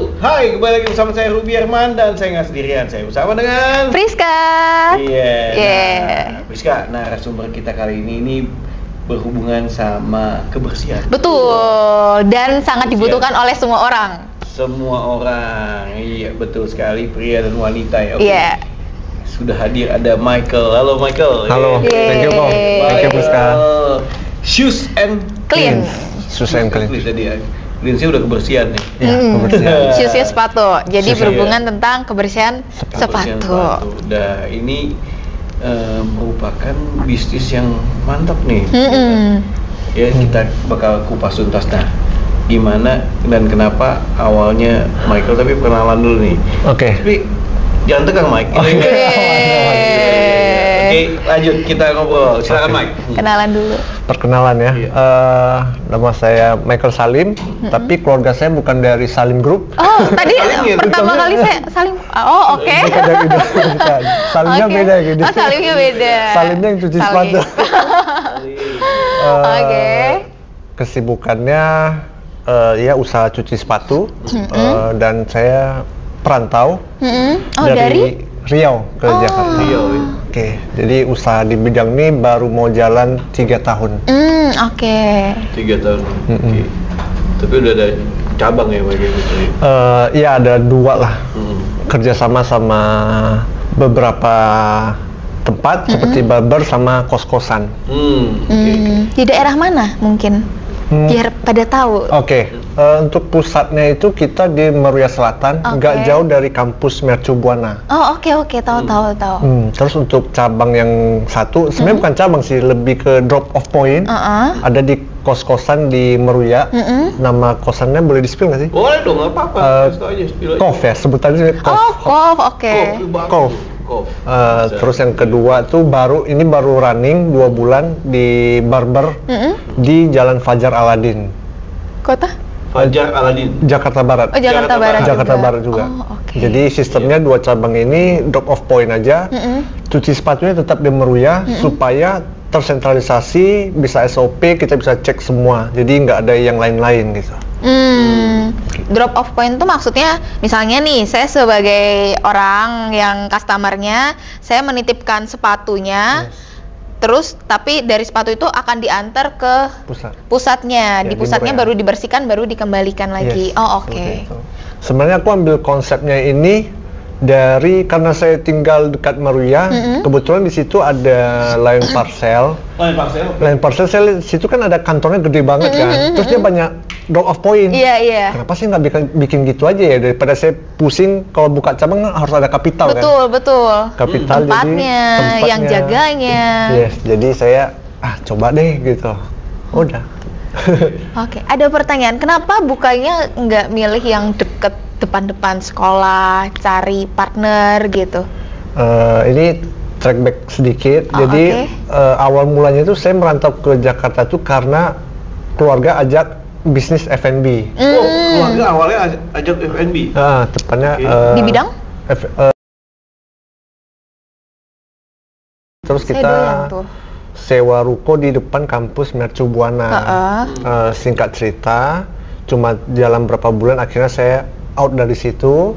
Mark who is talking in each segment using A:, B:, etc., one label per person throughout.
A: Hai, kembali lagi bersama saya Ruby Herman dan saya nggak sendirian, saya bersama dengan
B: Priska.
A: Iya.
B: Yeah.
A: Nah, Priska, narasumber kita kali ini berhubungan sama kebersihan.
B: Betul, dan sangat dibutuhkan oleh semua orang.
A: Semua orang, iya betul sekali, pria dan wanita ya.
B: Iya. Yeah.
A: Sudah hadir ada Michael. Halo Michael.
C: Halo, thank you Bang. Thank you Priska.
A: Shoes and
B: Clean.
C: Shoes and clean.
A: Tadi ya. Clean sih udah kebersihan nih.
C: Ya, kebersihan.
B: Shoes-nya sepatu. Jadi
A: Shoes,
B: berhubungan tentang kebersihan sepatu.
A: Nah, ini merupakan bisnis yang mantap nih. Ya, kita bakal kupas tuntas. Nah, gimana dan kenapa awalnya Michael, tapi perkenalan dulu nih.
C: Oke.
A: Tapi jangan tegang Mike. Oke, lanjut kita ngobrol. Silakan Mike.
B: Kenalan dulu.
C: Perkenalan ya. Nama saya Michael Salim, tapi keluarga saya bukan dari Salim Group.
B: Oh, tadi
A: Salim,
B: pertama kali saya Salim. Oh, oke.
C: Bukan dari itu. Bukan. Salimnya
B: Oke.
C: beda gitu.
B: Oh, Salimnya beda.
C: Salimnya yang cuci sepatu.
B: Oke.
C: Kesibukannya ya usaha cuci sepatu, dan saya perantau
B: Oh, dari
C: Riau ke Jakarta.
A: Riau, ya.
C: Oke, jadi usaha di bidang ini baru mau jalan 3 tahun.
B: Oke.
A: 3 tahun. Oke. Tapi udah ada cabang ya Mike gitu.
C: Ya ada 2 lah. Kerjasama sama beberapa tempat seperti barber sama kos-kosan.
B: Di daerah mana mungkin? Biar pada tahu.
C: Oke, untuk pusatnya itu kita di Meruya Selatan, nggak jauh dari kampus Mercu Buana.
B: Oh, oke, tahu.
C: Terus untuk cabang yang satu, sebenarnya bukan cabang sih, lebih ke drop off point. Ada di kos-kosan di Meruya. Nama kosannya boleh di-spill nggak sih?
A: Boleh dong, nggak apa-apa. Kasih aja, spill aja.
C: Kof ya, sebutannya Kof.
B: Oh, Kof, oke.
C: Kof. Terus yang kedua tuh baru running 2 bulan di barber di Jalan Fajar Aladin.
B: Kota?
A: Fajar Aladin.
C: Jakarta Barat.
B: Oh, Jakarta Barat.
C: Jakarta Barat juga.
B: Oh, oke.
C: Jadi sistemnya 2 cabang ini drop off point aja. Cuci sepatunya tetap di Meruya supaya tersentralisasi, bisa SOP, kita bisa cek semua. Jadi nggak ada yang lain-lain gitu.
B: Drop off point itu maksudnya misalnya nih, saya sebagai orang yang customernya, saya menitipkan sepatunya. Terus tapi dari sepatu itu akan diantar ke pusatnya.
C: Ya,
B: di pusatnya baru dibersihkan, baru dikembalikan lagi. Oh, oke.
C: Sebenarnya aku ambil konsepnya ini dari karena saya tinggal dekat Meruya, kebetulan di situ ada Lion Parcel. Lion Parcel, saya lihat situ kan ada kantornya gede banget kan. Terus dia banyak drop off point.
B: Iya.
C: Kenapa sih nggak bikin gitu aja ya, daripada saya pusing kalau buka cabang harus ada kapital kan.
B: Betul.
C: Kapital
B: tempatnya, yang jaganya.
C: Yes, jadi saya coba deh gitu. Udah.
B: Oke, ada pertanyaan. Kenapa bukanya nggak milih yang deket depan-depan sekolah, cari partner gitu?
C: Ini track back sedikit. Jadi awal mulanya itu saya merantau ke Jakarta tuh karena keluarga ajak bisnis F&B.
A: Oh, keluarga awalnya ajak F&B.
C: Tepatnya
B: di bidang?
C: Terus kita sewa ruko di depan kampus Mercu Buana. Singkat cerita, cuma jalan berapa bulan akhirnya saya out dari situ.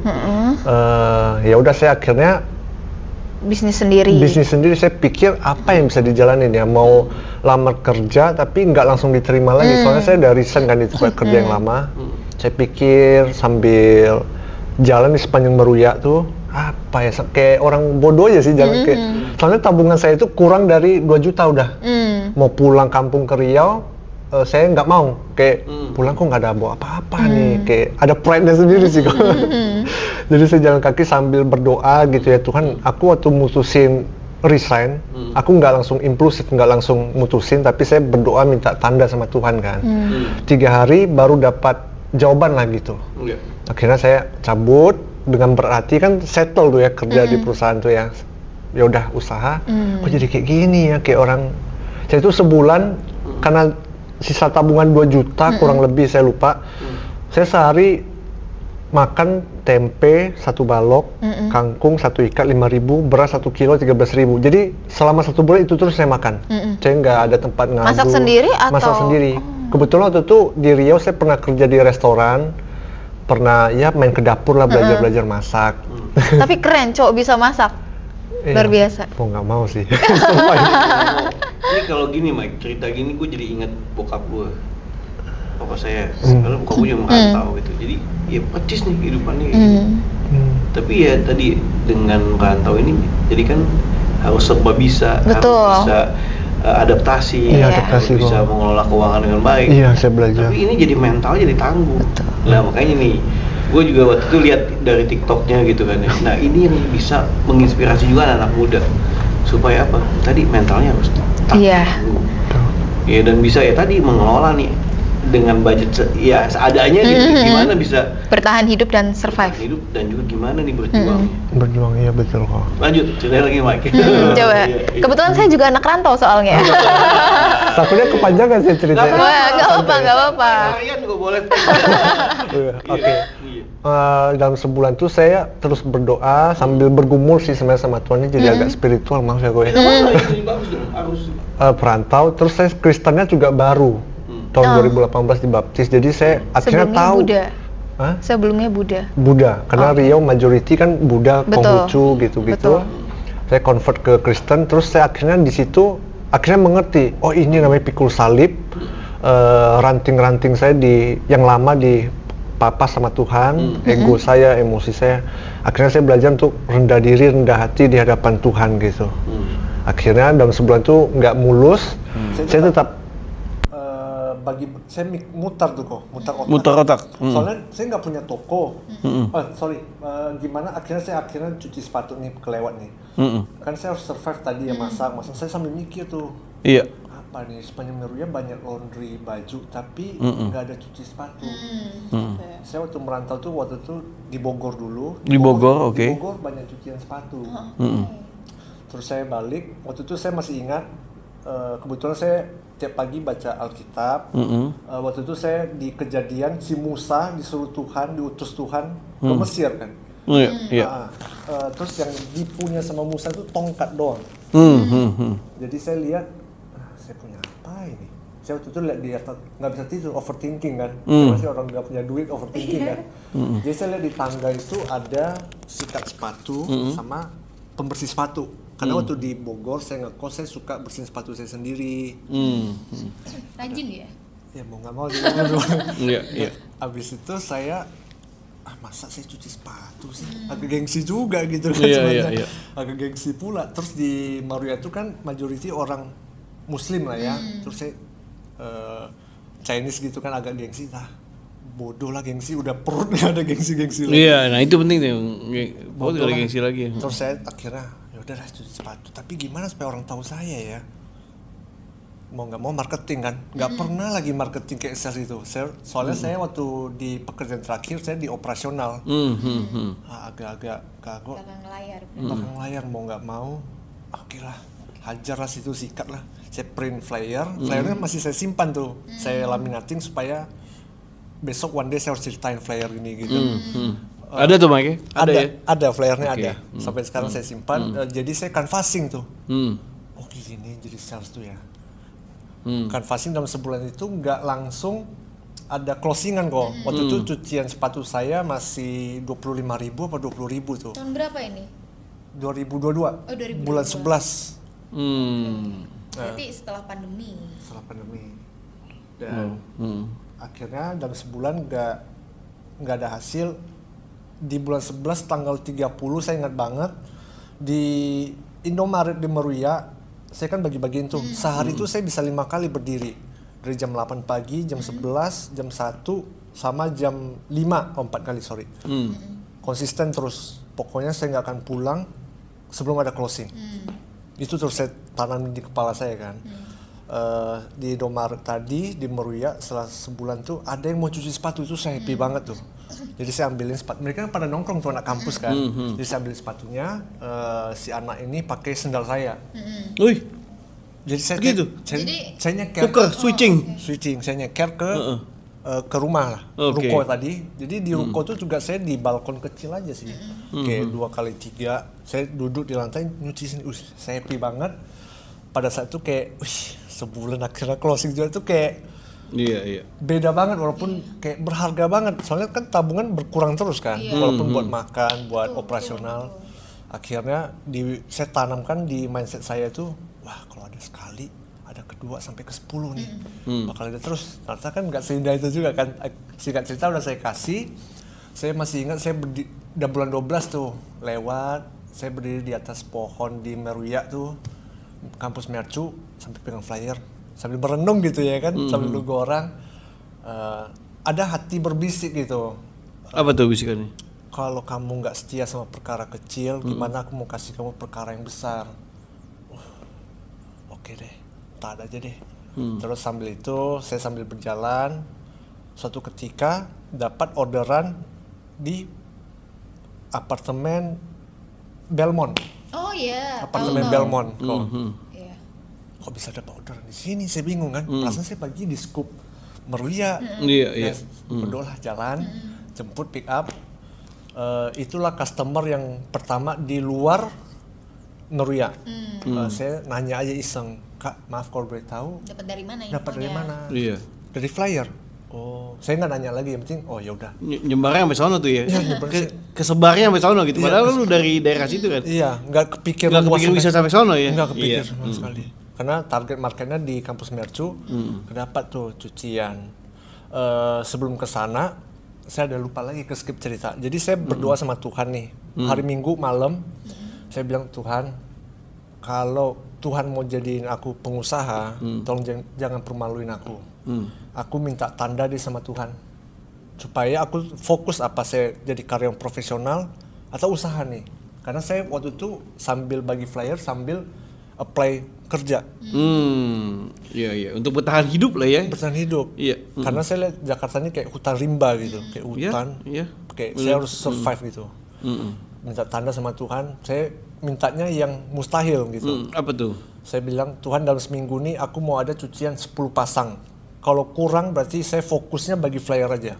C: Ya udah, saya akhirnya
B: bisnis sendiri.
C: Saya pikir apa yang bisa dijalanin ya, mau lamar kerja tapi nggak langsung diterima lagi. Soalnya saya udah resign kan di tempat kerja yang lama. Saya pikir sambil jalan di sepanjang Meruya tuh, apa ya, kayak orang bodoh aja sih jalan. Soalnya tabungan saya itu kurang dari 2 juta udah. Mau pulang kampung ke Riau, saya nggak mau, kayak pulang kok nggak ada bawa apa-apa nih, kayak ada pride-nya sendiri sih. Jadi saya jalan kaki sambil berdoa gitu ya, Tuhan, aku waktu mutusin resign, aku nggak langsung impulsif, nggak langsung mutusin, tapi saya berdoa minta tanda sama Tuhan kan. 3 hari baru dapat jawaban lah gitu. Akhirnya saya cabut dengan berarti kan settle tuh ya, kerja di perusahaan tuh ya. Ya udah usaha, kok jadi kayak gini ya, kayak orang. Saya itu sebulan karena sisa tabungan 2 juta kurang lebih, saya lupa. Saya sehari makan tempe 1 balok, kangkung 1 ikat 5.000, beras 1 kilo 13.000. Jadi selama 1 bulan itu terus saya makan. Saya nggak ada tempat ngadu.
B: Masak sendiri atau?
C: Masak sendiri. Kebetulan waktu itu di Riau saya pernah kerja di restoran. pernah ya main ke dapur lah, belajar masak.
B: Tapi keren, cowok bisa masak. Luar biasa.
C: Mau nggak mau sih.
A: Ini kalau gini Mike, cerita gini gue jadi ingat bokap gue. Bapak saya, karena bokap gue juga merantau gitu. Jadi ya percis nih kehidupannya gitu. Tapi ya tadi dengan merantau ini, jadi kan harus serba bisa,
B: Betul.
A: harus bisa adaptasi, harus bisa mengelola keuangan dengan baik.
C: Iya, saya belajar.
A: Tapi ini jadi mental jadi tangguh. Nah makanya nih, gue juga waktu itu lihat dari TikToknya gitu kan ya. Nah ini yang bisa menginspirasi juga anak muda supaya apa? Tadi mentalnya harus tangguh. Ya dan bisa ya tadi mengelola nih dengan budget ya seadanya gitu. Gimana bisa
B: bertahan hidup dan survive.
A: Hidup dan juga gimana nih berjuang.
C: Berjuang, iya betul kok.
A: Lanjut, cerita lagi Mike.
B: Coba. Kebetulan saya juga anak rantau soalnya.
C: Takutnya kepanjangan saya ceritanya.
B: Nggak apa-apa.
A: Kalian gue boleh.
C: Oke. Dalam sebulan tuh saya terus berdoa sambil bergumul sih sebenarnya sama Tuhan, jadi agak spiritual maksudnya gue.
A: Harus
C: perantau, terus saya Kristennya juga baru tahun 2018 dibaptis, jadi saya akhirnya tahu.
B: Sebelumnya Buddha.
C: Karena Riau majority kan Buddha, Konghucu gitu-gitu. Saya convert ke Kristen, terus saya akhirnya di situ akhirnya mengerti, oh ini namanya pikul salib. Ranting-ranting saya yang lama dipapas sama Tuhan, ego saya, emosi saya. Akhirnya saya belajar untuk rendah diri, rendah hati di hadapan Tuhan gitu. Akhirnya dalam sebulan tuh nggak mulus, saya tetap saya mutar otak. Soalnya saya nggak punya toko. Gimana saya akhirnya cuci sepatu nih kelewat nih. Kan saya harus survive tadi ya, masak saya sambil mikir tuh.
D: Iya.
C: Apa nih, Spanyol Meruya banyak laundry baju tapi nggak ada cuci sepatu. Saya waktu merantau tuh di Bogor dulu.
D: Di Bogor, oke.
C: Di Bogor banyak cucian sepatu. Terus saya balik, waktu itu saya masih ingat. Kebetulan saya tiap pagi baca Alkitab. Waktu itu saya di kejadian si Musa disuruh Tuhan, diutus Tuhan ke Mesir kan. Terus yang dipunya sama Musa itu tongkat doang. Jadi saya lihat, saya punya apa ini? Saya waktu itu lihat di atas, nggak bisa tidur, overthinking kan. Masih orang nggak punya duit, overthinking kan. Jadi saya lihat di tangga itu ada sikat sepatu sama pembersih sepatu. Karena waktu di Bogor saya ngekos, saya suka bersihin sepatu saya sendiri.
B: Rajin ya?
C: Ya mau nggak mau sih. Abis itu saya, masa saya cuci sepatu sih? Agak gengsi juga gitu kan sebenarnya. Agak gengsi pula. Terus di Meruya itu kan majority orang Muslim lah ya. Terus saya Chinese gitu kan agak gengsi. Bodoh lah gengsi, udah perut nggak ada gengsi-gengsi lagi.
D: Iya, nah itu penting tuh. Perut nggak ada gengsi lagi.
C: Terus saya akhirnya udah cuci sepatu, tapi gimana supaya orang tahu saya ya? Mau nggak mau marketing kan, nggak pernah lagi marketing kayak sales itu. Soalnya saya waktu di pekerjaan terakhir saya di operasional, agak kagok. Belakang layar mau nggak mau, oke lah, hajar lah situ, sikat lah. Saya print flyernya masih saya simpan tuh, saya laminating supaya besok one day saya harus ceritain flyer ini gitu.
D: Ada tuh Mike?
C: Ada flyernya ada. Sampai sekarang saya simpan. Jadi saya canvassing tuh. Oh gini jadi sales tuh ya. Canvassing dalam sebulan itu nggak langsung ada closingan kok. Waktu itu cucian sepatu saya masih 25.000 apa 20.000 tuh.
B: Tahun berapa ini?
C: 2022.
B: 2022.
C: Bulan 11.
B: Berarti setelah pandemi. Dan
C: akhirnya dalam sebulan nggak ada hasil. Di bulan 11 tanggal 30 saya ingat banget di Indomaret di Meruya saya kan bagi-bagiin tuh sehari itu saya bisa 5 kali berdiri dari jam 8 pagi, jam 11, jam 1 sama jam 4 kali konsisten terus, pokoknya saya nggak akan pulang sebelum ada closing. Itu terus saya tanam di kepala saya kan. Di Indomaret tadi di Meruya setelah sebulan tuh ada yang mau cuci sepatu, itu saya happy banget tuh. Jadi saya ambilin sepatu, mereka kan pada nongkrong tuh anak kampus kan. Jadi saya ambil sepatunya, si anak ini pakai sendal saya. Jadi saya
D: gitu.
C: Saya nyeker
D: tuker switching,
C: saya nyeker ke rumah lah, ruko tadi. Jadi di ruko tuh juga saya di balkon kecil aja sih, kayak 2x3. Saya duduk di lantai nyuci sini, saya happy banget. Pada saat itu kayak, sebulan akhirnya closing juga tuh kayak
D: Iya.
C: beda banget walaupun kayak berharga banget. Soalnya kan tabungan berkurang terus kan, walaupun buat makan, buat operasional. Akhirnya saya tanamkan di mindset saya tuh, wah kalau ada sekali, ada kedua sampai ke 10 nih, bakal ada terus. Ternyata kan nggak seindah itu juga kan. Singkat cerita udah saya kasih, saya masih ingat saya udah bulan 12 tuh lewat, saya berdiri di atas pohon di Meruya tuh, kampus Mercu, sampai pegang flyer, sambil berenung gitu ya kan, sambil nunggu orang. Ada hati berbisik gitu.
D: Apa tuh bisikannya?
C: Kalau kamu nggak setia sama perkara kecil, gimana aku mau kasih kamu perkara yang besar? Oke deh, taat aja deh. Terus sambil itu, saya sambil berjalan, suatu ketika dapat orderan di apartemen Belmont.
B: Oh iya.
C: Apartemen Belmont.
B: Iya.
C: Kok bisa dapat orderan di sini? Saya bingung kan. Perasaan saya pagi di Scoop Meruya.
D: Iya.
C: Berdoalah jalan, jemput pick up. Itulah customer yang pertama di luar Meruya. Saya nanya aja iseng, Kak, maaf kalau boleh tahu.
B: Dapat dari mana infonya?
C: Dapat dari mana?
D: Iya.
C: Dari flyer. Oh, saya nggak nanya lagi, yang penting oh ya udah.
D: Nyebarnya sampai sono tuh ya.
C: Iya, nyebarnya
D: Kesebarnya sampai sono gitu. Padahal lu dari daerah situ kan.
C: Iya, nggak kepikir
D: Bisa sampai sono ya.
C: Nggak kepikir sama sekali. Karena target marketnya di kampus Mercu, kedapat tuh cucian. Sebelum ke sana, saya ada lupa lagi ke skip cerita. Jadi saya berdoa sama Tuhan nih. Hari Minggu malam, saya bilang Tuhan, kalau Tuhan mau jadiin aku pengusaha, tolong jangan permaluin aku. Aku minta tanda deh sama Tuhan, supaya aku fokus apa saya jadi karyawan profesional atau usaha nih. Karena saya waktu itu sambil bagi flyer, sambil apply kerja.
D: Iya. Untuk bertahan hidup lah ya.
C: Bertahan hidup.
D: Iya.
C: Karena saya lihat Jakarta ini kayak hutan rimba gitu, kayak hutan.
D: Iya.
C: Kayak saya harus survive gitu. Minta tanda sama Tuhan, saya mintanya yang mustahil gitu.
D: Apa tuh?
C: Saya bilang, Tuhan dalam seminggu ini aku mau ada cucian 10 pasang. Kalau kurang berarti saya fokusnya bagi flyer aja.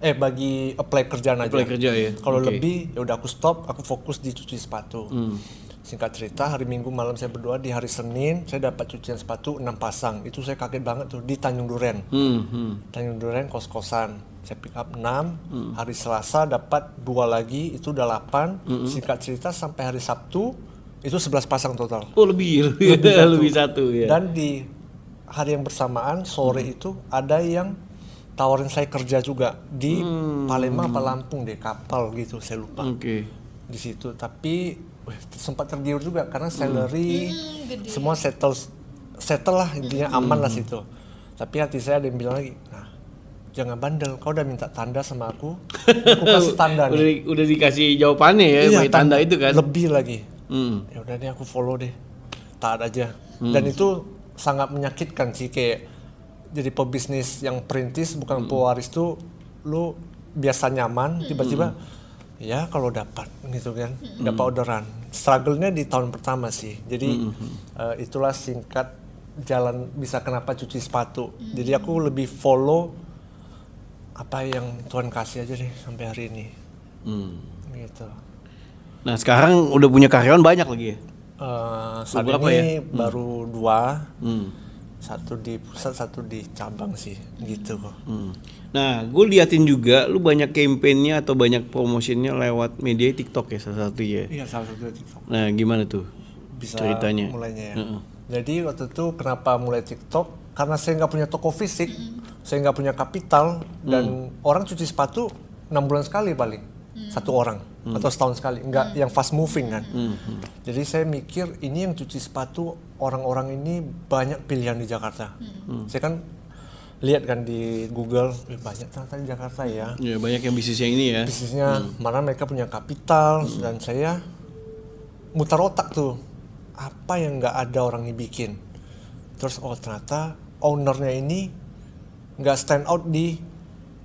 C: Bagi apply kerjaan aja.
D: Apply kerja ya.
C: Kalau lebih ya udah aku stop, aku fokus di cuci sepatu. Singkat cerita, hari Minggu malam saya berdoa, di hari Senin saya dapat cucian sepatu 6 pasang. Itu saya kaget banget tuh di Tanjung Duren. Tanjung Duren kos-kosan. Saya pick up 6, hari Selasa dapat 2 lagi, itu udah 8. Singkat cerita sampai hari Sabtu itu 11 pasang total.
D: Oh lebih satu ya.
C: Dan di hari yang bersamaan sore itu ada yang tawarin saya kerja juga di Palembang apa Lampung deh, kapal gitu, saya lupa. Di situ, tapi sempat tergiur juga karena salary semua settle lah, intinya aman lah situ. Tapi hati saya ada yang bilang lagi, nah jangan bandel, kau udah minta tanda sama aku kasih tanda nih.
D: Udah dikasih jawabannya ya,
C: Iya,
D: tanda itu kan.
C: Lebih lagi. Ya udah nih aku follow deh, taat aja. Dan itu sangat menyakitkan sih, kayak jadi pebisnis yang perintis bukan pewaris tuh, lu biasa nyaman tiba-tiba ya kalau dapat gitu kan, dapat orderan. Struggle-nya di tahun pertama sih. Jadi itulah singkat jalan bisa kenapa cuci sepatu. Jadi aku lebih follow apa yang Tuhan kasih aja deh sampai hari ini. Gitu.
D: Nah sekarang udah punya karyawan banyak lagi ya?
C: Saat ini baru 2. Satu di pusat, satu di cabang sih, gitu kok.
D: Nah, gue liatin juga lu banyak campaign-nya atau banyak promotionnya lewat media TikTok ya, salah satu ya?
C: Iya, salah satu TikTok.
D: Nah, gimana tuh
C: bisa
D: ceritanya?
C: Mulainya ya. Jadi waktu itu kenapa mulai TikTok? Karena saya nggak punya toko fisik, saya nggak punya kapital, dan orang cuci sepatu 6 bulan sekali paling. Satu orang atau setahun sekali, nggak yang fast moving kan. Jadi saya mikir ini yang cuci sepatu orang-orang ini banyak pilihan di Jakarta. Saya kan lihat kan di Google banyak ternyata di Jakarta ya.
D: Ya banyak yang bisnisnya ini ya.
C: Bisnisnya mana mereka punya kapital, dan saya mutar otak tuh apa yang nggak ada orang ini bikin. Terus ternyata ownernya ini nggak stand out di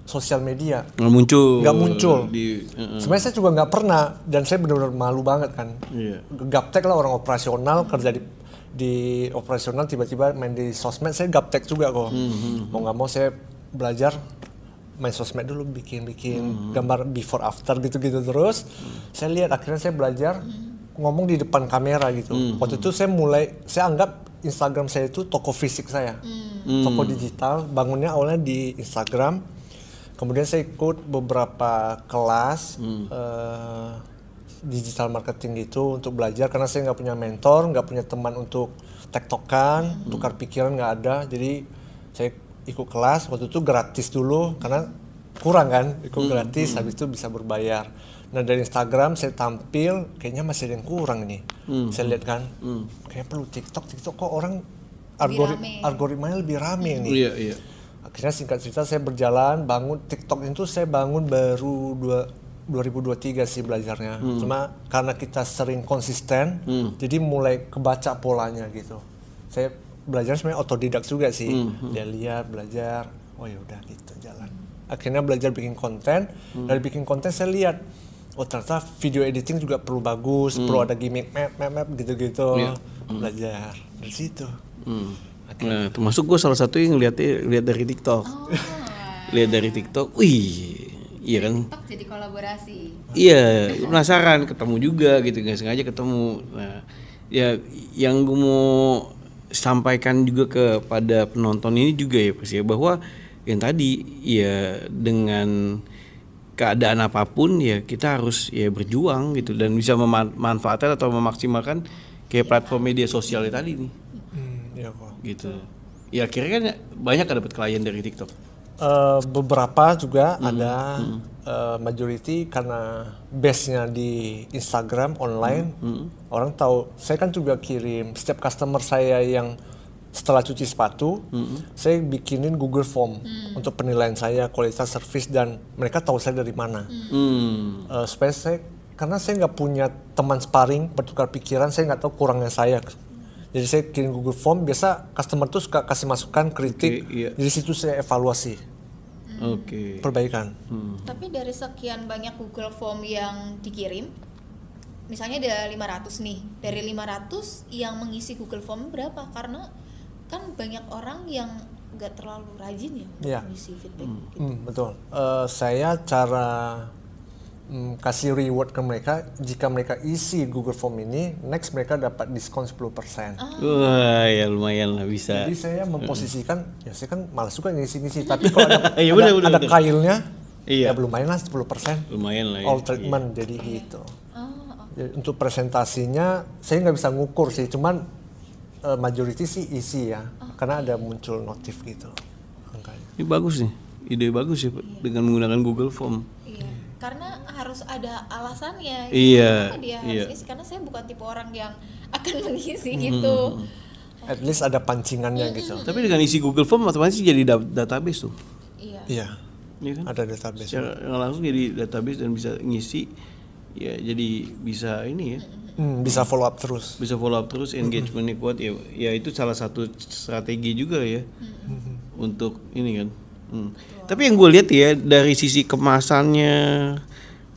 C: sosial media, nggak muncul. Sebenarnya saya juga nggak pernah, dan saya benar-benar malu banget kan. Gaptek lah, orang operasional kerja di operasional, tiba-tiba main di sosmed. Saya gaptek juga kok. Mau nggak mau saya belajar main sosmed dulu, bikin gambar before after gitu-gitu terus. Saya lihat, akhirnya saya belajar ngomong di depan kamera gitu. Waktu itu saya anggap Instagram saya itu toko fisik saya. toko digital. Bangunnya awalnya di Instagram, kemudian saya ikut beberapa kelas digital marketing gitu untuk belajar, karena saya nggak punya mentor, nggak punya teman untuk tektokan, tukar pikiran nggak ada. Jadi saya ikut kelas, waktu itu gratis dulu karena kurang kan, ikut gratis, habis itu bisa berbayar. Nah dari Instagram saya tampil, kayaknya masih ada yang kurang nih. Saya lihat kan, kayaknya perlu TikTok kok orang algoritmanya lebih rame nih.
D: Iya.
C: Akhirnya singkat cerita saya berjalan, bangun TikTok itu saya bangun baru 2023 sih belajarnya. Cuma karena kita sering konsisten, jadi mulai kebaca polanya gitu. Saya belajar sebenarnya otodidak juga sih. Dia lihat, belajar, oh ya udah gitu jalan. Akhirnya belajar bikin konten. Dari bikin konten saya lihat, oh ternyata video editing juga perlu bagus, perlu ada gimmick map gitu-gitu. Belajar dari situ.
D: Nah, termasuk gue salah satu yang lihat dari TikTok. Lihat dari TikTok, wih, iya kan?
B: TikTok jadi kolaborasi.
D: Iya, penasaran, ketemu juga gitu, nggak sengaja ketemu. Nah, ya yang gue mau sampaikan juga kepada penonton ini juga ya, Pas ya, bahwa yang tadi ya dengan keadaan apapun ya kita harus ya berjuang gitu dan bisa memanfaatkan atau memaksimalkan kayak platform media sosial tadi nih.
C: Iya kok.
D: Gitu. Ya akhirnya kan banyak dapat klien dari TikTok.
C: Beberapa juga ada, majority karena base-nya di Instagram online. Orang tahu, saya kan juga kirim setiap customer saya yang setelah cuci sepatu, saya bikinin Google Form untuk penilaian saya, kualitas servis, dan mereka tahu saya dari mana. Supaya karena saya nggak punya teman sparring bertukar pikiran, saya nggak tahu kurangnya saya. Jadi saya kirim Google Form, biasa customer tuh suka kasih masukan, kritik, dari situ saya evaluasi. Perbaikan.
B: Tapi dari sekian banyak Google Form yang dikirim, misalnya ada 500 nih, dari 500 yang mengisi Google Form berapa? Karena kan banyak orang yang nggak terlalu rajin ya mengisi feedback gitu.
C: Betul. Saya cara kasih reward ke mereka, jika mereka isi Google Form ini, next mereka dapat diskon 10%.
D: Wah, ya lumayan lah bisa.
C: Jadi saya memposisikan, ya saya kan malas juga ngisi-ngisi, tapi kalau ada,
D: bener.
C: kailnya, ya lumayan lah 10%.
D: Lumayan lah ya.
C: All treatment, jadi gitu. Jadi untuk presentasinya, saya nggak bisa ngukur sih, cuman majority sih isi ya, karena ada muncul notif gitu.
D: Ini bagus nih, ide bagus ya dengan menggunakan Google Form.
B: Iya, karena harus ada alasannya.
D: Iya.
B: Dia harus isi, karena saya bukan tipe orang yang akan mengisi gitu.
C: At least ada pancingannya gitu.
D: Tapi dengan isi Google Form otomatis jadi database tuh.
C: Iya.
D: Kan?
C: Ada database.
D: Secara langsung jadi database dan bisa ngisi, ya jadi bisa ini ya.
C: Bisa follow up terus.
D: Bisa follow up terus, engagementnya kuat ya itu salah satu strategi juga ya untuk ini kan. Tapi yang gue lihat ya dari sisi kemasannya,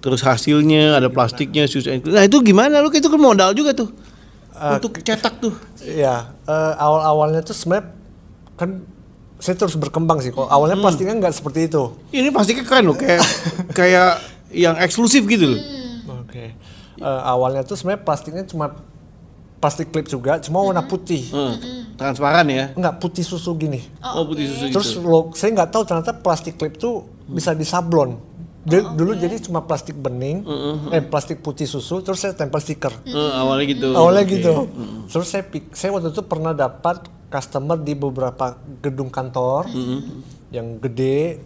D: terus hasilnya ada plastiknya, nah itu gimana lu? Itu kan modal juga tuh untuk cetak tuh.
C: Iya, awal-awalnya tuh sebenarnya kan saya terus berkembang sih. Kalau awalnya plastiknya nggak seperti itu.
D: Ini plastiknya keren loh, kayak yang eksklusif gitu loh.
C: Oke. Awalnya tuh sebenarnya plastiknya cuma plastik klip juga, cuma warna putih.
D: Transparan ya?
C: Enggak, putih susu gini.
D: Putih susu
C: Terus
D: gitu.
C: saya nggak tahu ternyata plastik klip tuh bisa disablon. Dulu jadi cuma plastik bening, plastik putih susu, terus saya tempel stiker.
D: Awalnya gitu.
C: Gitu. Terus saya waktu itu pernah dapat customer di beberapa gedung kantor yang gede.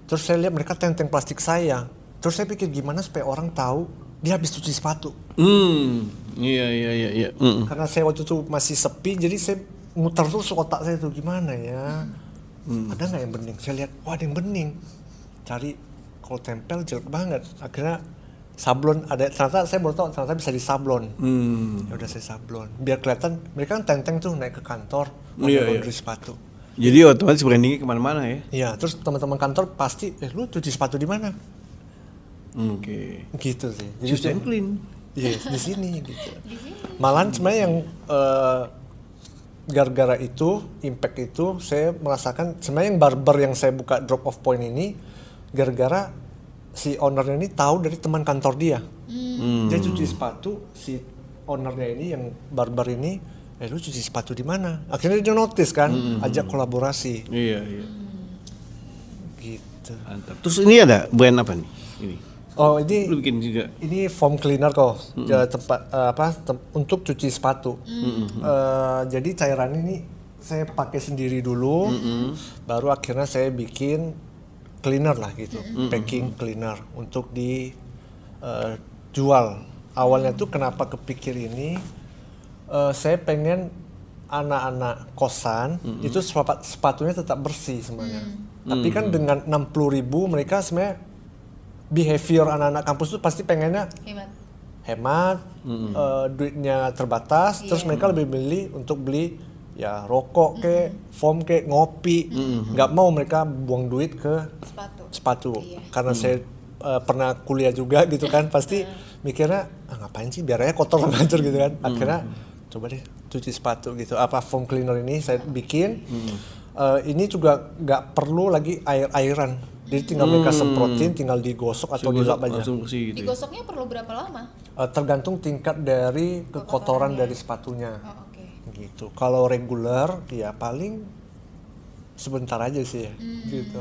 C: Terus saya lihat mereka tenteng plastik saya. Terus saya pikir gimana supaya orang tahu dia habis cuci sepatu.
D: Iya.
C: Karena saya waktu itu masih sepi, jadi saya muter terus otak saya tuh gimana ya. Ada nggak yang bening? Saya lihat, wah ada yang bening. Cari, kalau tempel jelek banget. Akhirnya sablon ada, ternyata saya baru tahu ternyata bisa disablon. Ya udah saya sablon. Biar kelihatan mereka kan tenteng tuh naik ke kantor, laundry sepatu.
D: Jadi otomatis brandingnya kemana-mana ya?
C: Iya, terus teman-teman kantor pasti, lu cuci sepatu di mana? Gitu sih. Jadi
D: Just and clean.
C: Iya, di sini gitu. Malahan sebenarnya yang gara-gara itu, impact itu, saya merasakan sebenarnya yang barber yang saya buka drop off point ini, gara-gara si ownernya ini tahu dari teman kantor dia. Dia cuci sepatu, si ownernya ini yang barber ini lu cuci sepatu di mana? Akhirnya dia notice kan, ajak kolaborasi.
D: Iya.
C: Gitu.
D: Mantap. Terus ini ada brand apa nih? Ini.
C: Oh ini
D: Lu bikin juga.
C: Ini foam cleaner kok, untuk cuci sepatu. Jadi cairan ini saya pakai sendiri dulu, baru akhirnya saya bikin cleaner lah gitu, packing cleaner untuk dijual. Awalnya tuh kenapa kepikir ini, saya pengen anak-anak kosan itu sepatunya tetap bersih sebenarnya. Tapi kan dengan 60.000 mereka sebenarnya behavior anak-anak kampus itu pasti pengennya hemat, duitnya terbatas, terus mereka lebih milih untuk beli ya rokok foam ngopi, nggak mau mereka buang duit ke sepatu. Karena saya pernah kuliah juga gitu kan, pasti mikirnya ngapain sih, biar aja kotor ngancur gitu kan. Akhirnya coba deh cuci sepatu gitu. Foam cleaner ini saya bikin, ini juga nggak perlu lagi airan. Jadi tinggal mereka semprotin, tinggal digosok atau dilap aja.
B: Gitu. Digosoknya perlu berapa lama?
C: Tergantung tingkat dari kekotoran dari sepatunya. Gitu. Kalau reguler ya paling sebentar aja sih ya. Gitu.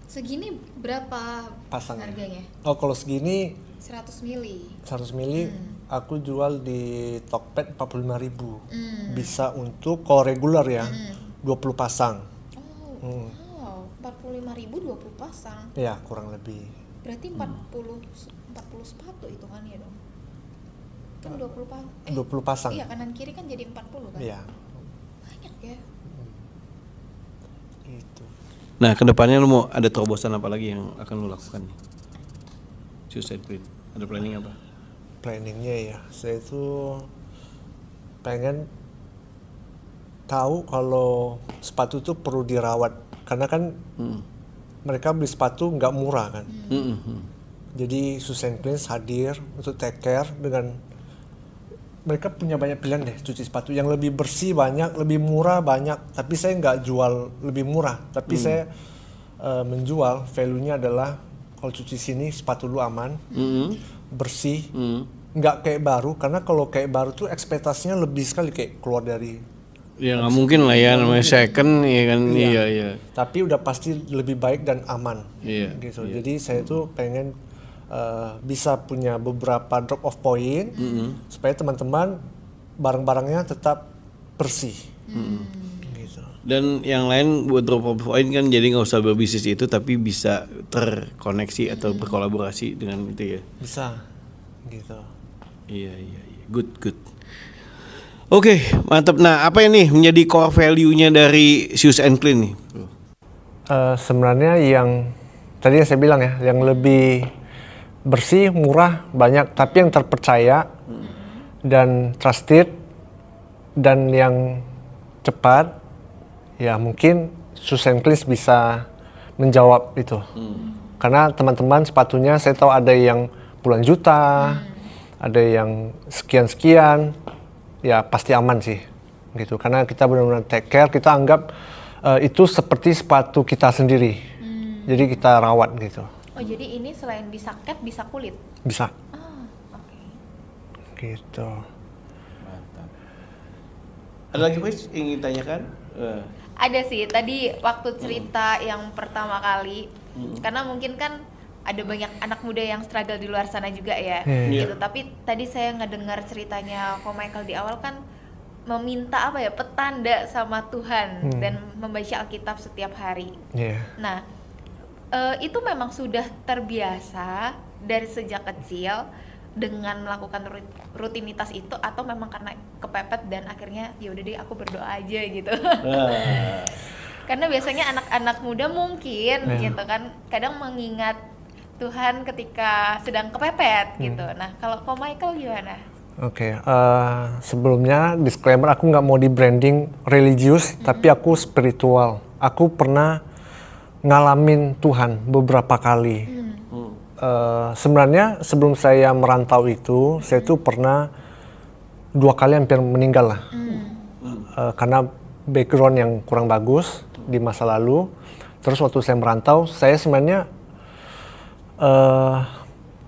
B: Segini berapa
C: pasang
B: harganya?
C: Oh, kalau segini
B: 100 mili.
C: 100 mili aku jual di Tokped 45.000. Bisa untuk kalau reguler ya 20 pasang.
B: 45.000 20 pasang.
C: Ya, kurang lebih.
B: Berarti 40 sepatu hitungannya dong. Kan
C: 20 pasang.
B: Iya, kanan kiri kan jadi 40 kan?
C: Iya.
B: Banyak ya.
C: Gitu.
D: Nah, kedepannya lu mau ada terobosan apa lagi yang akan lu lakukan nih? Suicide Clean. Ada planning apa?
C: Planningnya ya, saya itu pengen tahu kalau sepatu itu perlu dirawat. Karena kan mereka beli sepatu nggak murah kan. Jadi Susan Cleans hadir untuk take care dengan mereka punya banyak pilihan deh cuci sepatu yang lebih bersih banyak, lebih murah banyak. Tapi saya nggak jual lebih murah, tapi saya menjual value-nya adalah kalau cuci sini sepatu lu aman, bersih, nggak kayak baru. Karena kalau kayak baru tuh ekspektasinya lebih sekali kayak keluar dari
D: ya nggak mungkin lah ya, namanya second ya kan. Iya.
C: Tapi udah pasti lebih baik dan aman. Gitu.
D: Iya.
C: Jadi saya tuh pengen bisa punya beberapa drop off point supaya teman-teman barang-barangnya tetap bersih. Gitu.
D: Dan yang lain buat drop off point kan jadi nggak usah berbisnis itu, tapi bisa terkoneksi atau berkolaborasi dengan itu ya.
C: Bisa. Gitu.
D: Iya. Good. Oke, mantap. Nah, apa ini menjadi core value-nya dari Shoes and Clean nih?
C: Sebenarnya yang tadi yang saya bilang ya, yang lebih bersih, murah, banyak, tapi yang terpercaya dan trusted dan yang cepat, ya mungkin Shoes and Clean bisa menjawab itu. Karena teman-teman sepatunya saya tahu ada yang puluhan juta, ada yang sekian-sekian. Ya pasti aman sih gitu, karena kita benar-benar take care, kita anggap itu seperti sepatu kita sendiri, jadi kita rawat gitu.
B: Oh, jadi ini selain bisa cat bisa kulit?
C: Bisa.
B: Oke.
C: Gitu.
D: Mantap. Ada lagi Mas ingin tanyakan?
B: Ada sih, tadi waktu cerita yang pertama kali, karena mungkin kan ada banyak anak muda yang struggle di luar sana juga ya, gitu. Tapi tadi saya ngedengar ceritanya Ko Michael di awal kan meminta petanda sama Tuhan dan membaca Alkitab setiap hari. Nah, itu memang sudah terbiasa dari sejak kecil dengan melakukan rutinitas itu, atau memang karena kepepet dan akhirnya ya udah deh aku berdoa aja gitu. Karena biasanya anak-anak muda mungkin gitu kan kadang mengingat Tuhan ketika sedang kepepet gitu. Nah, kalau Ko Michael gimana?
C: Oke, sebelumnya disclaimer, aku nggak mau di branding religius, tapi aku spiritual. Aku pernah ngalamin Tuhan beberapa kali. Sebenarnya sebelum saya merantau itu, saya tuh pernah 2 kali hampir meninggal lah. Karena background yang kurang bagus di masa lalu. Terus waktu saya merantau, saya sebenarnya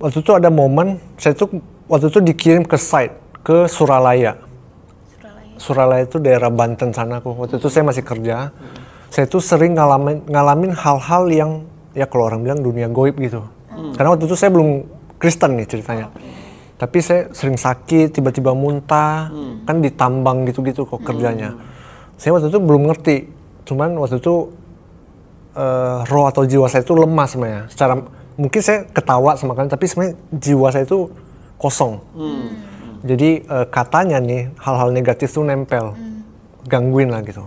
C: waktu itu ada momen saya tuh waktu itu dikirim ke site ke Suralaya. Suralaya itu daerah Banten sana kok. Waktu itu saya masih kerja. Saya tuh sering ngalamin hal-hal yang ya kalau orang bilang dunia goib gitu. Karena waktu itu saya belum Kristen nih ceritanya. Tapi saya sering sakit, tiba-tiba muntah, kan ditambang gitu-gitu kok kerjanya. Saya waktu itu belum ngerti. Cuman waktu itu roh atau jiwa saya itu lemah sebenarnya. Secara mungkin saya ketawa sama kalian, tapi sebenarnya jiwa saya itu kosong. Jadi katanya nih hal-hal negatif tuh nempel, gangguin lah gitu.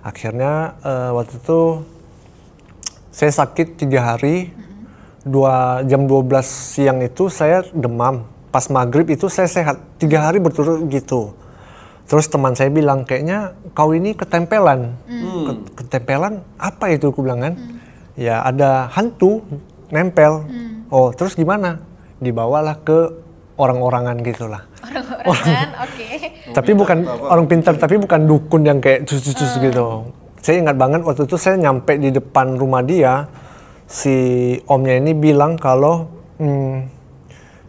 C: Akhirnya waktu itu saya sakit 3 hari, jam 12 siang itu saya demam. Pas maghrib itu saya sehat, 3 hari berturut gitu. Terus teman saya bilang, kayaknya kau ini ketempelan. Ketempelan apa itu? Aku bilang kan, ya ada hantu nempel. Oh terus gimana? Dibawalah ke orang-orangan gitulah.
B: Orang-orangan, oke.
C: Tapi bukan orang pintar, tapi bukan dukun yang kayak cus-cus gitu. Saya ingat banget waktu itu saya nyampe di depan rumah dia, si omnya ini bilang kalau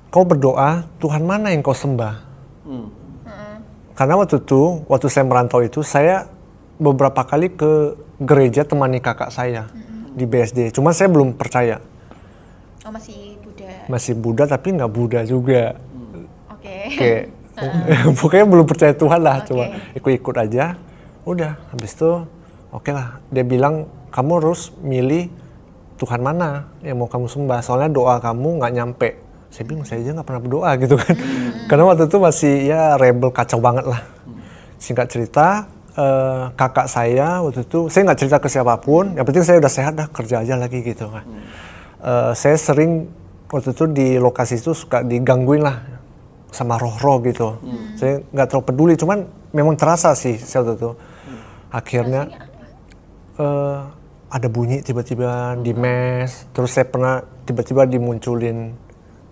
C: kau berdoa, Tuhan mana yang kau sembah? Karena waktu saya merantau itu, saya beberapa kali ke gereja temani kakak saya di BSD. Cuma saya belum percaya.
B: Oh masih Buddha.
C: Masih Buddha tapi nggak Buddha juga.
B: Oke.
C: Pokoknya belum percaya Tuhan lah, cuma ikut-ikut aja. Udah, habis itu oke lah. Dia bilang kamu harus milih Tuhan mana yang mau kamu sembah. Soalnya doa kamu nggak nyampe. Saya bingung, saya aja nggak pernah berdoa gitu kan. Karena waktu itu masih ya rebel, kacau banget lah. Singkat cerita, kakak saya waktu itu, saya nggak cerita ke siapapun. Yang penting saya udah sehat dah, kerja aja lagi gitu kan. Saya sering waktu itu di lokasi itu suka digangguin lah sama roh-roh gitu. Saya nggak terlalu peduli, cuman memang terasa sih saya waktu itu. Akhirnya ada bunyi tiba-tiba di mes. Terus saya pernah tiba-tiba dimunculin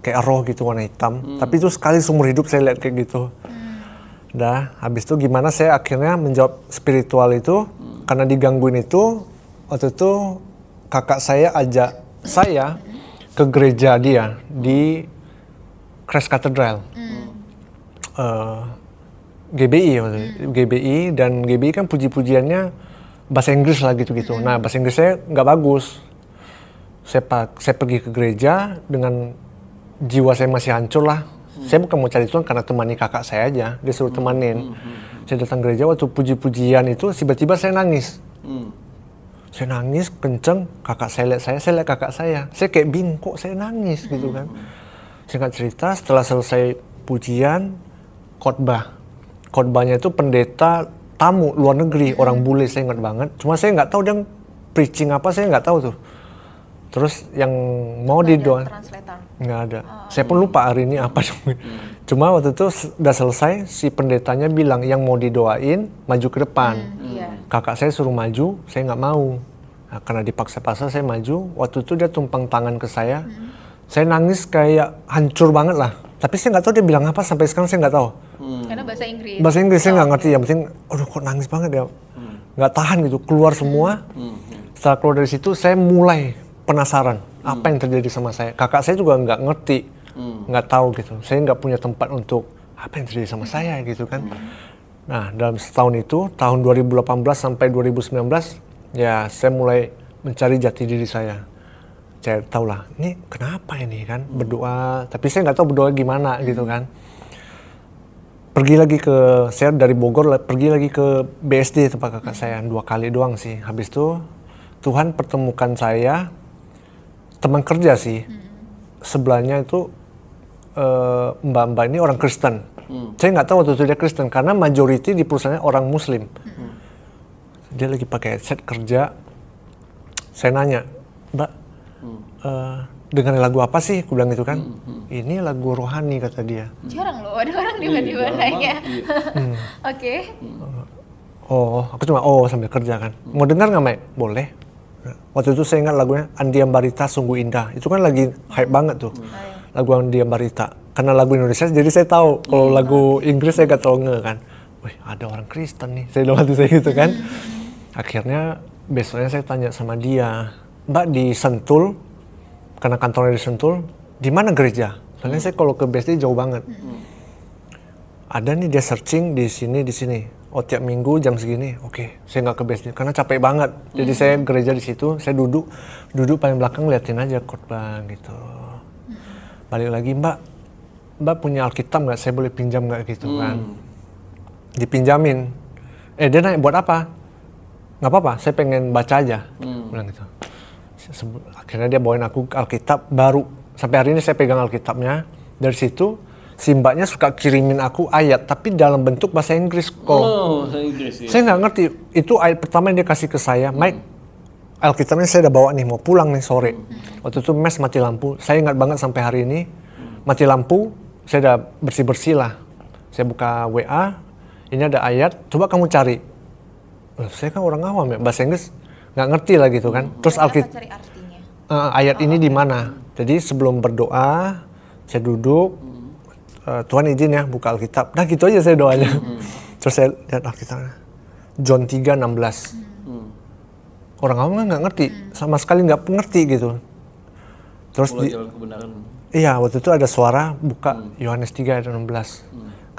C: kayak roh gitu warna hitam. Tapi itu sekali seumur hidup saya lihat kayak gitu. Dah, habis itu gimana saya akhirnya menjawab spiritual itu. Karena digangguin itu, waktu itu kakak saya ajak saya ke gereja dia di Christ Cathedral. GBI GBI dan GBI kan puji-pujiannya bahasa Inggris lah gitu-gitu. Nah bahasa Inggris saya nggak bagus. Saya pergi ke gereja dengan jiwa saya masih hancur lah. Saya bukan mau cari Tuhan karena temani kakak saya aja. Dia suruh temanin. Saya datang gereja waktu puji-pujian itu tiba-tiba saya nangis. Saya nangis kenceng. Kakak saya lihat kakak saya. Saya kayak bingung kok saya nangis gitu kan. Singkat cerita setelah selesai pujian khotbahnya itu pendeta tamu luar negeri, orang bule, saya ingat banget. Cuma saya nggak tahu dia preaching apa, saya nggak tahu tuh. Terus yang mau didoain nggak ada. Saya pun lupa hari ini apa. Cuma waktu itu udah selesai, si pendetanya bilang yang mau didoain maju ke depan. Kakak saya suruh maju, saya nggak mau. Nah, karena dipaksa-paksa saya maju. Waktu itu dia tumpang tangan ke saya. Saya nangis kayak hancur banget lah. Tapi saya nggak tahu dia bilang apa, sampai sekarang saya nggak tahu.
B: Karena bahasa Inggris.
C: Bahasa Inggris saya nggak ngerti, yang penting aduh kok nangis banget ya. Nggak tahan gitu, keluar semua. Setelah keluar dari situ saya mulai penasaran apa yang terjadi sama saya. Kakak saya juga nggak ngerti, nggak tahu gitu. Saya nggak punya tempat untuk apa yang terjadi sama saya gitu kan. Nah dalam setahun itu, tahun 2018 sampai 2019, ya saya mulai mencari jati diri saya. Saya tahu lah, ini kenapa ini kan berdoa, tapi saya nggak tahu berdoa gimana gitu kan. Saya dari Bogor pergi lagi ke BSD tempat kakak saya 2 kali doang sih. Habis itu Tuhan pertemukan saya, teman kerja sih, sebelahnya itu mbak-mbak ini orang Kristen. Saya nggak tahu waktu itu dia Kristen karena majority di perusahaannya orang Muslim. Dia lagi pakai headset kerja. Saya nanya, Mbak, dengerin lagu apa sih? Aku bilang gitu kan. Ini lagu rohani kata dia.
B: Jarang loh ada orang tiba-tiba nanya. Oke.
C: Oh, aku cuma sambil kerja kan. Mau dengar nggak, Mek? Boleh. Waktu itu saya ingat lagunya Andi Ambarita Sungguh Indah. Itu kan lagi hype banget tuh. Lagu Andi Ambarita. Karena lagu Indonesia jadi saya tahu. Kalau lagu Inggris saya gak terlalu nge kan. Wih, ada orang Kristen nih. Saya dalam hati saya gitu kan. Akhirnya besoknya saya tanya sama dia, Mbak di Sentul, karena kantornya di Sentul, di mana gereja? Soalnya saya kalau ke BSD jauh banget. ada nih dia searching di sini. Oh tiap minggu jam segini, oke, saya nggak ke base karena capek banget. Jadi saya gereja di situ, saya duduk paling belakang liatin aja khotbah gitu. Balik lagi, Mbak punya Alkitab nggak? Saya boleh pinjam nggak gitu kan? Dipinjamin. Dia nanya buat apa? Nggak apa-apa, saya pengen baca aja. Bilang gitu. Akhirnya dia bawain aku Alkitab baru. Sampai hari ini saya pegang Alkitabnya. Dari situ si mbaknya suka kirimin aku ayat, tapi dalam bentuk bahasa Inggris kok.
D: Bahasa Inggris ya.
C: Saya nggak ngerti. Itu ayat pertama yang dia kasih ke saya. Mike, Alkitabnya saya udah bawa nih, mau pulang nih sore. Waktu itu mes mati lampu. Saya ingat banget sampai hari ini. Mati lampu, saya udah bersih-bersih lah. Saya buka WA, ini ada ayat, coba kamu cari. Saya kan orang awam ya, bahasa Inggris nggak ngerti lah gitu kan. Terus
B: Cari artinya.
C: Ayat ini di mana? Jadi sebelum berdoa, saya duduk, Tuhan izin ya buka Alkitab. Nah gitu aja saya doanya. Terus saya lihat Alkitabnya. John 3:16. Orang awam nggak ngerti, sama sekali nggak ngerti gitu. Terus iya, waktu itu ada suara buka Yohanes 3:16.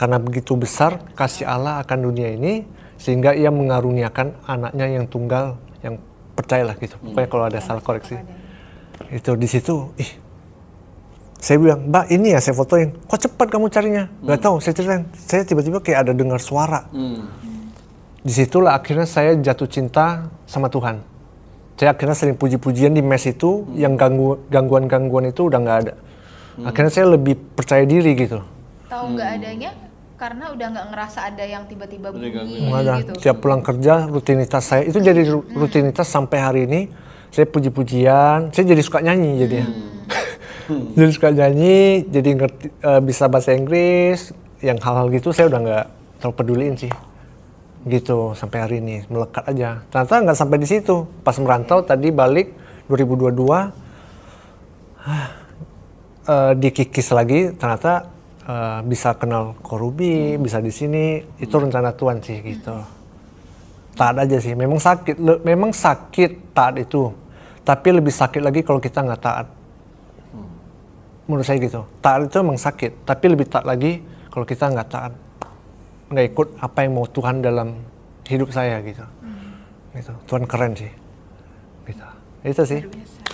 C: Karena begitu besar kasih Allah akan dunia ini, sehingga ia mengaruniakan anaknya yang tunggal, yang percayalah gitu. Pokoknya kalau ada salah koreksi. Itu di situ, saya bilang, Mbak ini ya saya fotoin. Kok cepat kamu carinya? Gak tahu, saya ceritain. Saya tiba-tiba kayak ada dengar suara. Disitulah akhirnya saya jatuh cinta sama Tuhan. Saya akhirnya sering puji-pujian di mes itu, yang gangguan-gangguan itu udah nggak ada. Akhirnya saya lebih percaya diri gitu.
B: Tahu nggak adanya karena udah nggak ngerasa ada yang tiba-tiba bunyi gitu.
C: Tiap pulang kerja rutinitas saya itu jadi rutinitas sampai hari ini. Saya puji-pujian, saya jadi suka nyanyi jadinya. Jadi suka nyanyi, jadi ngerti, bisa bahasa Inggris, yang hal-hal gitu saya udah nggak terlalu peduliin sih. Gitu sampai hari ini melekat aja. Ternyata nggak sampai di situ. Pas merantau tadi balik 2022 dikikis lagi, ternyata bisa kenal Korubi, bisa di sini. Itu rencana Tuhan sih gitu. Taat aja sih. Memang sakit taat itu. Tapi lebih sakit lagi kalau kita nggak taat. Menurut saya gitu. Taat itu memang sakit, tapi lebih taat lagi kalau kita nggak taat. Nggak ikut apa yang mau Tuhan dalam hidup saya gitu. Gitu. Tuhan keren sih. Gitu. Itu sih.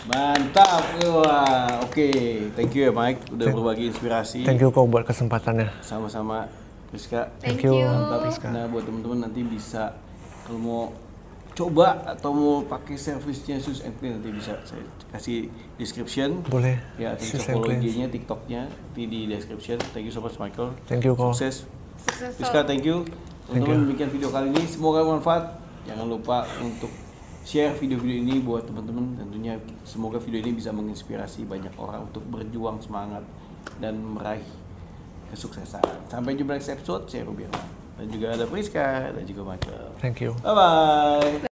D: Mantap. Wah, oke. Thank you ya Mike udah berbagi inspirasi.
C: Thank you kok buat kesempatannya.
D: Sama-sama Rizka.
B: Thank you.
D: Mantap Rizka. Nah, buat teman-teman nanti bisa kalau mau coba atau mau pakai servisnya Shoes and Clean nanti bisa saya kasih description.
C: Boleh.
D: Ya, bisa follow IG-nya, TikTok-nya di description. Thank you so much Michael.
C: Thank you kok.
D: Sukses. Rizka, thank you. Teman-teman demikian video kali ini, semoga bermanfaat. Jangan lupa untuk share video-video ini buat teman-teman. Tentunya semoga video ini bisa menginspirasi banyak orang untuk berjuang semangat dan meraih kesuksesan. Sampai jumpa next episode. Saya Rubiana dan juga ada Priska dan juga Michael.
C: Thank you.
D: Bye bye.